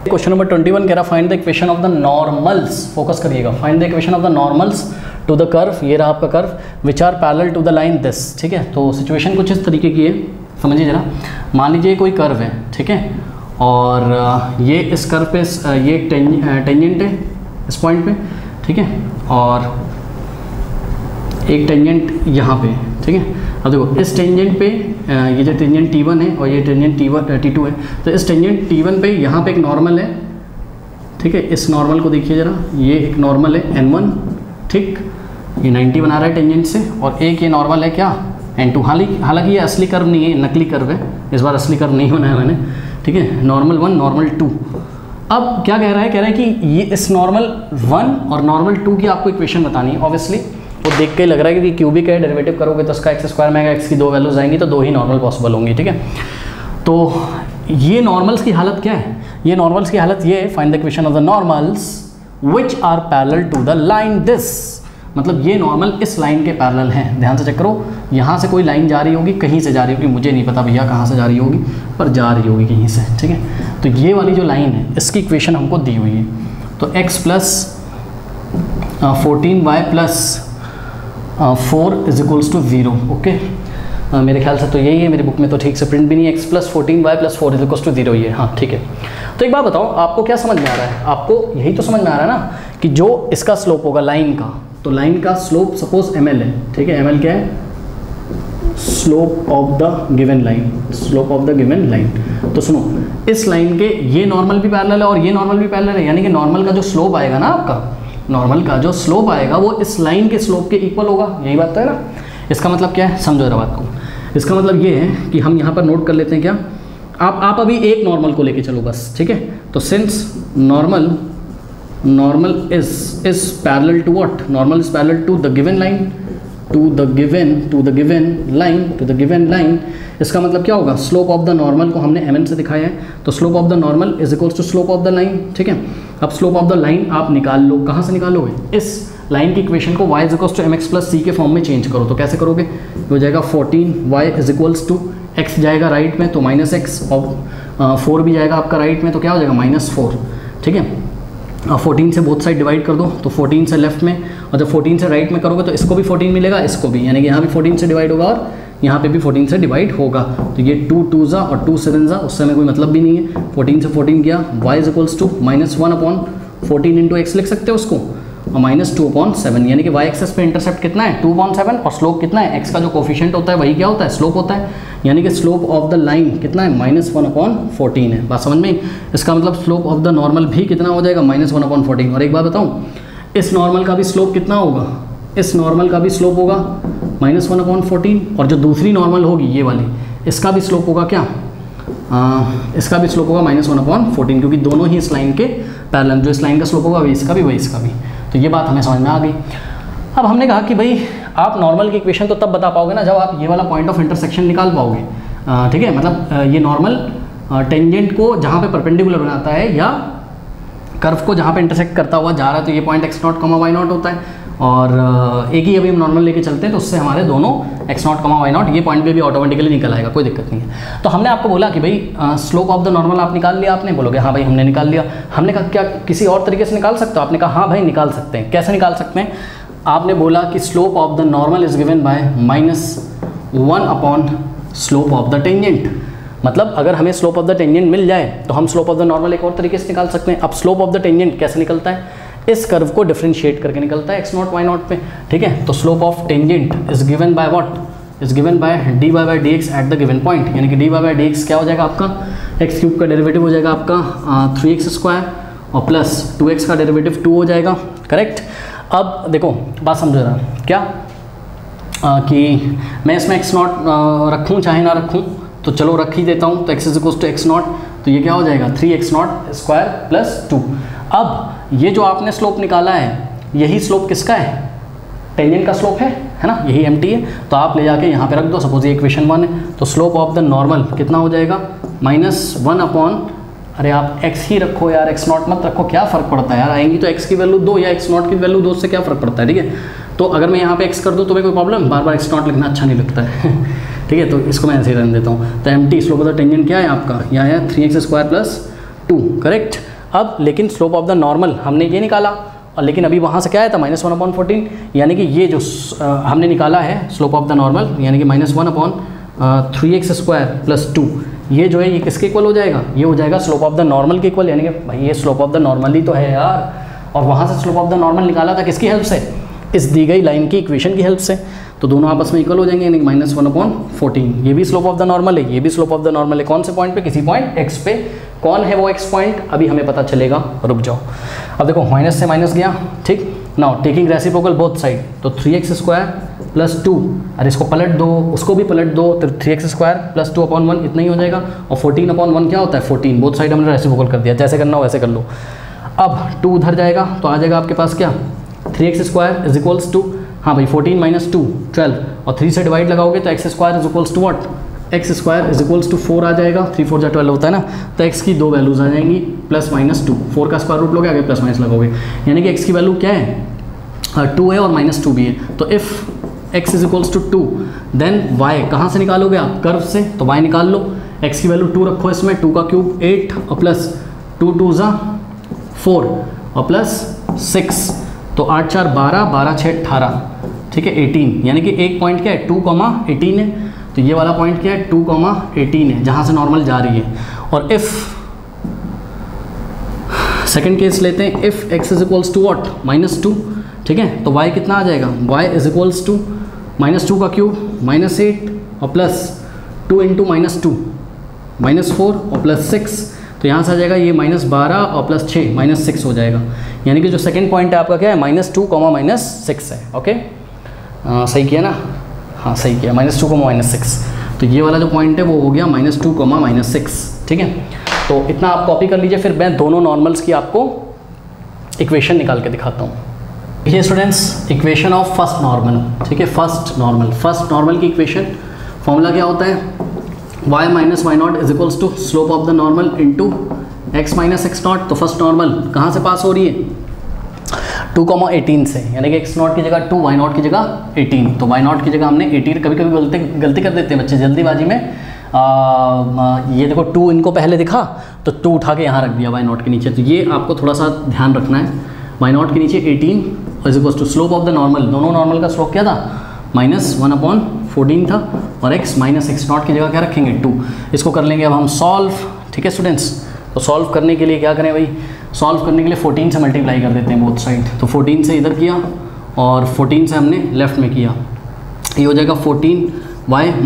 Question number 21 कह रहा find the equation of the normals, focus करिएगा, find the equation of the normals to the curve, ये रहा आपका curve, which are parallel to the line this. ठीक है, तो सिचुएशन कुछ इस तरीके की है, समझिए जरा। मान लीजिए कोई कर्व है, ठीक है, और ये इस कर्व पे ये टेंजेंट है इस पॉइंट पे, ठीक है, और एक टेंजेंट यहाँ पे, ठीक है। अब देखो इस टेंजेंट पे ये जो टेंजेंट T1 है और ये टेंजेंट T2 है, तो इस टेंजेंट T1 पे यहाँ पे एक नॉर्मल है, ठीक है। इस नॉर्मल को देखिए जरा, ये एक नॉर्मल है N1, ठीक, ये 90 बना रहा है टेंजेंट से, और एक ये नॉर्मल है क्या N2। हालांकि ये असली कर्व नहीं है, नकली कर्व है, इस बार असली कर्व नहीं बनाया मैंने, ठीक है। Normal 1 normal 2। अब क्या कह रहा है कि ये इस नॉर्मल 1 और नॉर्मल 2 की आपको इक्वेशन बतानी है। ऑब्वियसली वो देख के लग रहा है कि क्यूबिक है, डेरिवेटिव करोगे तो इसका x² में आएगा, x की 2 वैल्यूज आएंगी तो 2 ही नॉर्मल पॉसिबल होंगी, ठीक है। तो ये नॉर्मल्स की हालत क्या है, ये नॉर्मल्स की हालत ये है, find the equation of the normals which are parallel to the line this. मतलब ये नॉर्मल इस लाइन के पैरेलल हैं। ध्यान से चेक करो, यहाँ से कोई लाइन जा रही होगी, कहीं से जा रही होगी, मुझे नहीं पता भैया कहाँ से जा रही होगी, पर जा रही होगी कहीं से, ठीक है। तो ये वाली जो लाइन है इसकी इक्वेशन हमको दी हुई है, तो x plus 14y plus 4 is equals to 0। Okay, मेरे ख्याल से तो यही है, मेरी बुक में तो ठीक से प्रिंट भी नहीं है, x plus 14y plus 4 is equals to 0 ये, हाँ ठीक है। तो एक बात बताओ, आपको क्या समझ में आ रहा है, आपको यही तो समझ में आ रहा है ना कि जो इसका स्लोप होगा लाइन का, तो लाइन का स्लोप सपोज ml है, ठीक है। ml क्या है, slope of the given line, slope of the given line. तो सुनो, इस लाइन के ये नॉर्मल भी पैरेलल है और ये नॉर्मल भी पैरेलल है, यानी कि नॉर्मल का जो स्लोप आएगा ना आपका, नॉर्मल का जो स्लोप आएगा वो इस लाइन के स्लोप के इक्वल होगा, यही बात तो है ना। इसका मतलब क्या है, समझो जरा बात को। इसका मतलब ये है कि हम यहाँ पर नोट कर लेते हैं क्या, आप अभी एक नॉर्मल को लेके चलो बस, ठीक है। तो since normal is parallel to what, normal is parallel to the given line, to the given line, इसका मतलब क्या होगा, स्लोप ऑफ द नॉर्मल को हमने mn से दिखाया है, तो slope of the normal is equals to slope of the line, ठीक है। अब स्लोप ऑफ द लाइन आप निकाल लो, कहाँ से निकालोगे, इस लाइन की इक्वेशन को y is equals to mx plus c के फॉर्म में चेंज करो। तो कैसे करोगे, हो जाएगा 14y is equals to x जाएगा राइट में तो माइनस x, और 4 भी जाएगा आपका राइट में तो क्या हो जाएगा -4, ठीक है। 14 से बोथ साइड डिवाइड कर दो, तो 14 से लेफ्ट में, और जब 14 से राइट में करोगे तो इसको भी 14 मिलेगा, इसको भी, यानी कि यहाँ भी 14 से डिवाइड होगा और यहाँ पे भी 14 से डिवाइड होगा। तो ये 2 2 जा और 2 7 जा, उससे हमें कोई मतलब भी नहीं है। 14 से 14 गया, y is equals to -1/14 into x लिख सकते हो उसको, और -2/7, यानी कि y एक्सेस पे इंटरसेप्ट कितना है 2/7, और स्लोप कितना है, x का जो कोफिशिएंट होता है वही क्या होता है, स्लोप होता है, यानी कि स्लोप ऑफ द लाइन कितना है -1/14 है। बात समझ में, इसका मतलब स्लोप ऑफ द नॉर्मल भी कितना हो जाएगा -1/14। और एक बात बताऊँ, इस नॉर्मल का भी स्लोप कितना होगा, इस नॉर्मल का भी स्लोप होगा -1/14, और जो दूसरी नॉर्मल होगी ये वाली, इसका भी स्लोप होगा क्या, इसका भी स्लोप होगा -1/14, क्योंकि दोनों ही इस लाइन के पैरेलल, जो इस लाइन का स्लोप होगा वही इसका भी वही इसका भी। तो ये बात हमें समझ में आ गई। अब हमने कहा कि भाई आप नॉर्मल की इक्वेशन तो तब बता पाओगे ना जब आप ये वाला पॉइंट ऑफ इंटरसेक्शन निकाल पाओगे, ठीक है। मतलब ये नॉर्मल टेंजेंट को जहाँ पे परपेंडिकुलर बनाता है या कर्व को जहाँ पे इंटरसेक्ट करता हुआ जा रहा है, तो ये पॉइंट x0, y0 होता है, और एक ही अभी हम नॉर्मल लेके चलते हैं तो उससे हमारे दोनों x0, y0 ये पॉइंट पे भी ऑटोमेटिकली निकल आएगा, कोई दिक्कत नहीं है। तो हमने आपको बोला कि भाई स्लोप ऑफ द नॉर्मल आप निकाल लिया, आपने बोलोगे हाँ भाई हमने निकाल लिया। हमने कहा क्या किसी और तरीके से निकाल सकते हो, आपने कहा हाँ भाई निकाल सकते हैं। कैसे निकाल सकते हैं, आपने बोला कि slope of the normal is given bye -1 slope of the tangent. मतलब अगर हमें स्लोप ऑफ द टेंजेंट मिल जाए तो हम स्लोप ऑफ द नॉर्मल एक और तरीके से निकाल सकते हैं। अब स्लोप ऑफ द टेंजेंट कैसे निकलता है, इस कर्व को डिफरेंशिएट करके निकलता है x0 y0 पे, ठीक है। तो slope of tangent is given by what, is given by dy by dx at the given point, यानी कि dy बाय dx क्या हो जाएगा आपका, x³ का डेरिवेटिव हो जाएगा आपका 3x² और प्लस 2x का डेरिवेटिव 2 हो जाएगा, करेक्ट। अब देखो बात समझो रहा क्या, कि मैं इसमें x0 रखूँ चाहे ना रखूँ, तो चलो रख ही देता हूँ। तो x is equals to x0, तो ये क्या हो जाएगा 3x0² प्लस 2। अब ये जो आपने स्लोप निकाला है यही स्लोप किसका है, टेंजेंट का स्लोप है ना, यही mt है। तो आप ले जाके यहाँ पे रख दो, सपोज ये इक्वेशन 1 है, तो स्लोप ऑफ द नॉर्मल कितना हो जाएगा -1 अरे आप x ही रखो यार, x0 मत रखो, क्या फ़र्क पड़ता है यार, आएंगी तो x की वैल्यू 2 या x0 की वैल्यू 2 से क्या फ़र्क पड़ता है, ठीक है। तो अगर मैं यहाँ पे x कर दूँ तो मैं कोई प्रॉब्लम, बार बार x0 लिखना अच्छा नहीं लगता है ठीक है। तो इसको मैं ऐसे ही रहने देता हूँ। तो mt slope of the tangent क्या है आपका, यहाँ है 3x² प्लस 2, करेक्ट। अब लेकिन स्लोप ऑफ द नॉर्मल हमने ये निकाला, और लेकिन अभी वहाँ से क्या आया था -1/14, यानी कि ये जो हमने निकाला है स्लोप ऑफ द नॉर्मल यानी कि -1/3x² + 2, ये जो है ये किसके इक्वल हो जाएगा, ये हो जाएगा स्लोप ऑफ द नॉर्मल के इक्वल, यानी कि भाई ये स्लोप ऑफ द नॉर्मल ही तो है यार। और वहाँ से स्लोप ऑफ द नॉर्मल निकाला था किसकी हेल्प से, इस दी गई लाइन की इक्वेशन की हेल्प से, तो दोनों आपस में इक्वल हो जाएंगे, यानी कि -1/14। ये भी स्लोप ऑफ द नॉर्मल है, ये भी स्लोप ऑफ द नॉर्मल है, कौन से पॉइंट पे, किसी पॉइंट x पे। कौन है वो x पॉइंट, अभी हमें पता चलेगा, रुक जाओ। अब देखो माइनस से माइनस गया, ठीक। Now taking reciprocal both side, तो 3x² + 2, अरे इसको पलट दो, उसको भी पलट दो, तो 3x² + 2/1 इतना ही हो जाएगा। और 14/1 क्या होता है, 14, बोथ साइड हमने रेसिप्रोकल कर दिया, जैसे करना हो वैसे कर लो। अब 2 उधर जाएगा तो आ जाएगा आपके पास क्या, 3x² = 2, हाँ भाई 14 - 2 12, और 3 से डिवाइड लगाओगे तो x² = what, x² = 4 आ जाएगा, 3 4 12 होता है ना, तो x की 2 वैल्यूज़ आ जाएंगी +-2, 4 का स्क्वायर रूट लोगे आगे +- लगोगे, यानी कि x की वैल्यू क्या है, 2 है और -2 भी है। तो इफ़ x = 2 देन y कहाँ से निकालोगे आप, कर्व से, तो y निकाल लो, x की वैल्यू 2 रखो इसमें, 2 का क्यूब 8 और +2 2 = 4 और +6, तो 8 4 12, 12 6 18, ठीक है 18, यानी कि एक पॉइंट क्या है 2,18 है, तो ये वाला पॉइंट क्या है 2,18 है, जहाँ से नॉर्मल जा रही है। और इफ़ सेकेंड केस लेते हैं, इफ़ x = what, -2, ठीक है, तो y कितना आ जाएगा, y = -2 का क्यूब -8 और +2 × -2 -4 और +6, तो यहाँ से आ जाएगा ये -12 और +6 -6 हो जाएगा, यानी कि जो सेकंड पॉइंट है आपका क्या है -2, -6 है। ओके सही किया ना, हाँ सही किया, -2, -6, तो ये वाला जो पॉइंट है वो हो गया -2, -6, ठीक है। तो इतना आप कॉपी कर लीजिए, फिर मैं दोनों नॉर्मल्स की आपको इक्वेशन निकाल के दिखाता हूँ। ये students equation of first normal, ठीक है, फर्स्ट नॉर्मल की इक्वेशन फॉर्मूला क्या होता है, y - y0 = slope of the normal into x - x0। तो फर्स्ट नॉर्मल कहाँ से पास हो रही है, 2,18 से, यानी कि x0 की जगह 2, y0 की जगह 18, तो y0 की जगह हमने 18, कभी कभी गलती कर देते हैं बच्चे जल्दीबाजी में, ये देखो 2 इनको पहले दिखा तो 2 उठा के यहाँ रख दिया y0 के नीचे, तो ये आपको थोड़ा सा ध्यान रखना है, y0 के नीचे 18 = स्लोप ऑफ द नॉर्मल, दोनों नॉर्मल का स्लोप क्या था, -1/14 था, और x - x0 की जगह क्या रखेंगे 2। इसको कर लेंगे अब हम सॉल्व, ठीक है स्टूडेंट्स। तो सॉल्व करने के लिए क्या करें भाई, सॉल्व करने के लिए 14 से मल्टीप्लाई कर देते हैं बोथ साइड, तो 14 से इधर किया और 14 से हमने लेफ्ट में किया, ये हो जाएगा 14y -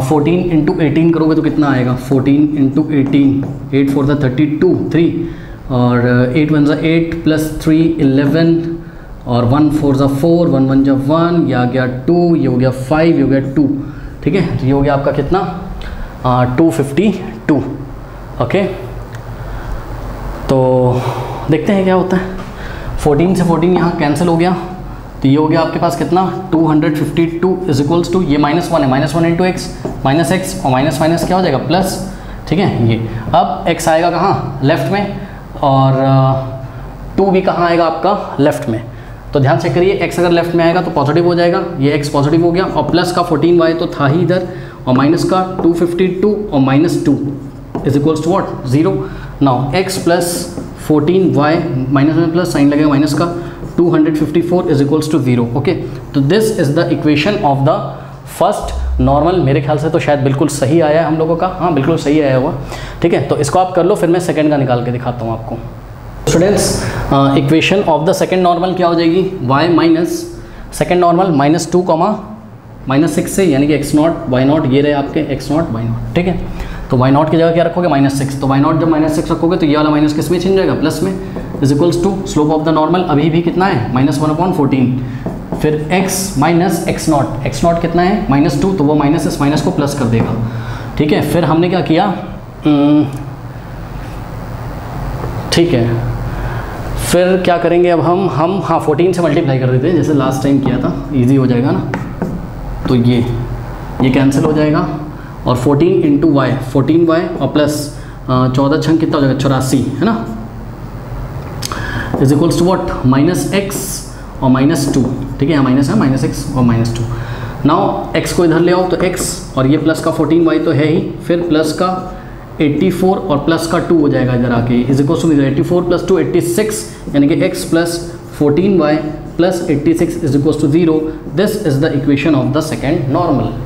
14 × 18 करोगे तो कितना आएगा, 14 × 18, 8 4 32, 3 और 8 1 8 +3 11 और 1 4 4, 1 1 1, ये आ गया 2, ये हो गया 5, ये हो गया 2, ठीक है, तो ये हो गया आपका कितना 252। ओके तो देखते हैं क्या होता है, 14 से 14 यहाँ कैंसिल हो गया, तो ये हो गया आपके पास कितना 252 = ये -1 है, -1 × x -x और माइनस क्या हो जाएगा प्लस, ठीक है। ये अब x आएगा कहाँ, लेफ्ट में, और 2 भी कहाँ आएगा आपका, लेफ्ट में। तो ध्यान से करिए, x अगर लेफ्ट में आएगा तो पॉजिटिव हो जाएगा, ये x पॉजिटिव हो गया, और प्लस का 14y तो था ही इधर, और माइनस का 252 और -2 = what, 0। Now x + 14y minus में प्लस साइन लगेगा माइनस का, 254 = 0। ओके, तो this is the equation of the first normal. मेरे ख्याल से तो शायद बिल्कुल सही आया है हम लोगों का, हाँ बिल्कुल सही आया हुआ, ठीक है। तो इसको आप कर लो, फिर मैं सेकंड का निकाल के दिखाता हूँ आपको। Students equation of the second normal क्या हो जाएगी, y - सेकंड नॉर्मल -2, -6 से, यानी कि x0 y0, ये रहे आपके x0 y0, ठीक है। तो y0 की जगह क्या रखोगे, -6, तो y0 जब -6 रखोगे तो ये वाला माइनस किस में चेंज जाएगा, प्लस में, = स्लोप ऑफ द नॉर्मल अभी भी कितना है, -1/14, फिर x - x0 कितना है, -2, तो वो माइनस इस माइनस को प्लस कर देगा, ठीक है। फिर हमने क्या किया, ठीक है, फिर क्या करेंगे अब हम हाँ 14 से मल्टीप्लाई कर देते हैं, जैसे लास्ट टाइम किया था, इजी हो जाएगा ना। तो ये कैंसिल हो जाएगा, और 14 × y 14y और प्लस 14 छंग कितना हो जाएगा, 84, है ना, = what, -x और -2, ठीक है, यहाँ माइनस है, -x और -2। नाउ x को इधर ले आओ, तो x और ये प्लस का 14y तो है ही, फिर प्लस का 84 और प्लस का 2 हो जाएगा इधर आके, इज इक्वल टू 84 प्लस 2 86, यानी कि x plus 14y plus 86 is equal to 0. This is the equation of the second normal.